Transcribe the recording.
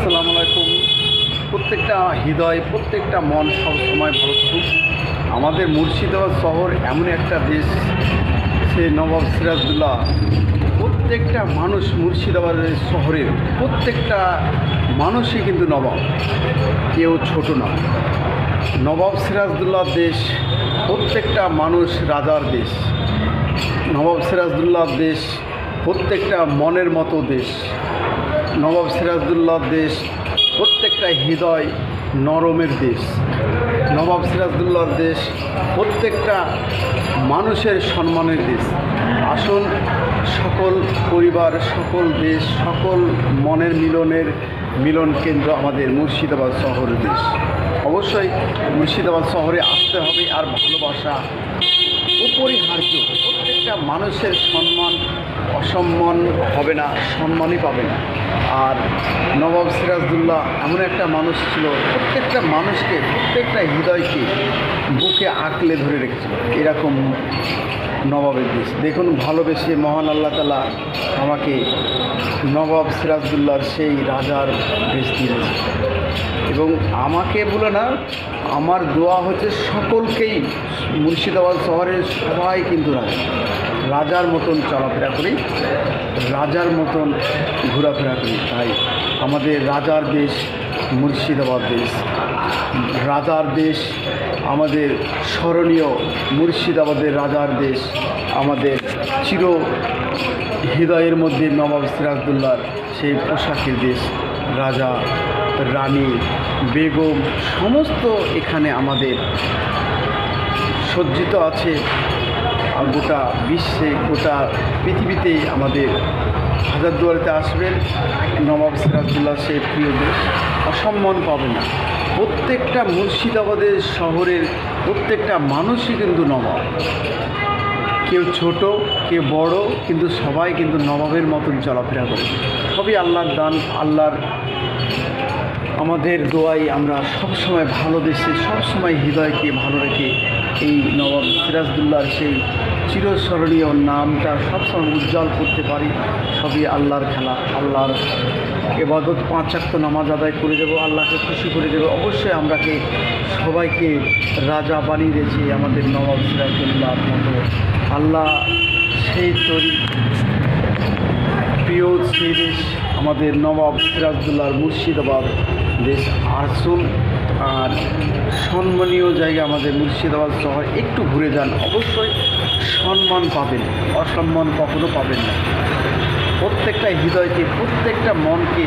আসসালামু আলাইকুম। প্রত্যেকটা হৃদয়, প্রত্যেকটা মন সবসময় ভালো থাকুক। আমাদের মুর্শিদাবাদ শহর এমন একটা দেশ, সে নবাব সিরাজউদ্দৌলা। প্রত্যেকটা মানুষ মুর্শিদাবাদের শহরের প্রত্যেকটা মানুষই কিন্তু নবাব, কেউ ছোট না। নবাব সিরাজউদ্দৌলার দেশ, প্রত্যেকটা মানুষ রাজার দেশ। নবাব সিরাজউদ্দৌলার দেশ প্রত্যেকটা মনের মতো দেশ। নবাব সিরাজউদ্দৌলার দেশ প্রত্যেকটা হৃদয় নরমের দেশ। নবাব সিরাজউদ্দৌলার দেশ প্রত্যেকটা মানুষের সম্মানের দেশ। আসুন, সকল পরিবার, সকল দেশ, সকল মনের মিলন কেন্দ্র আমাদের মুর্শিদাবাদ শহরের দেশ। অবশ্যই মুর্শিদাবাদ শহরে আসতে হবে, আর ভালোবাসা অপরিহার্য। প্রত্যেকটা মানুষের সম্মান, অসম্মান হবে না, সম্মানই পাবে না। আর নবাব সিরাজউদ্দৌলা এমন একটা মানুষ ছিল, প্রত্যেকটা মানুষকে, প্রত্যেকটা হৃদয়কে বুকে আঁকলে ধরে রেখেছিল। এরকম নবাবের দেশ। দেখুন, ভালোবেসে মহান আল্লাহ তাআলা আমাকে নবাব সিরাজউদ্দৌলার সেই রাজার দেশ দিয়েছে। এবং আমাকে বলে না, আমার দোয়া হচ্ছে সকলকেই, মুর্শিদাবাদ শহরের সবাই কিন্তু রাজার মতন চলাফেরা করি, রাজার মতন ঘোরাফেরা করি। তাই আমাদের রাজার দেশ মুর্শিদাবাদ দেশ, রাজার দেশ আমাদের স্মরণীয় মুর্শিদাবাদের রাজার দেশ। আমাদের চির হৃদয়ের মধ্যে নবাব সিরাজউদ্দৌলার সেই পোশাকের দেশ। রাজা, রানী, বেগম সমস্ত এখানে আমাদের সজ্জিত আছে। আর গোটা বিশ্বে, গোটা পৃথিবীতেই আমাদের হাজারদুয়ারিতে আসবেন, নবাব সিরাজউদ্দৌলার সেই প্রিয় দেশ, অসম্মান পাবে না। প্রত্যেকটা মুর্শিদাবাদের শহরের প্রত্যেকটা মানুষই কিন্তু নবাব, কেউ ছোট, কেউ বড়, কিন্তু সবাই কিন্তু নবাবের মতন চলাফেরা করে। সবই আল্লাহর দান, আল্লাহর আমাদের দোয়াই আমরা সবসময় ভালো দেশে, সবসময় হৃদয়কে ভালো রেখে এই নবাব সিরাজউদ্দৌলার সেই চিরস্মরণীয় নামটা সবসময় উজ্জ্বল করতে পারি। সবই আল্লাহর খেলা। আল্লাহর ইবাদত, 5 ওয়াক্ত নামাজ আদায় করে দেবো, আল্লাহকে খুশি করে দেবো। অবশ্যই আমরাকে সবাইকে রাজা বানিয়ে দিয়েছি আমাদের নবাব সিরাজউদ্দৌলার মতো। আল্লাহ সেই তৈরি প্রিয় সেই দেশ আমাদের নবাব সিরাজউদ্দৌলার মুর্শিদাবাদ দেশ। আসুন, আর সম্মানীয় জায়গা আমাদের মুর্শিদাবাদ শহর, একটু ঘুরে যান, অবশ্যই সম্মান পাবেন, অসম্মান কখনো পাবেন না। প্রত্যেকটা হৃদয়কে, প্রত্যেকটা মনকে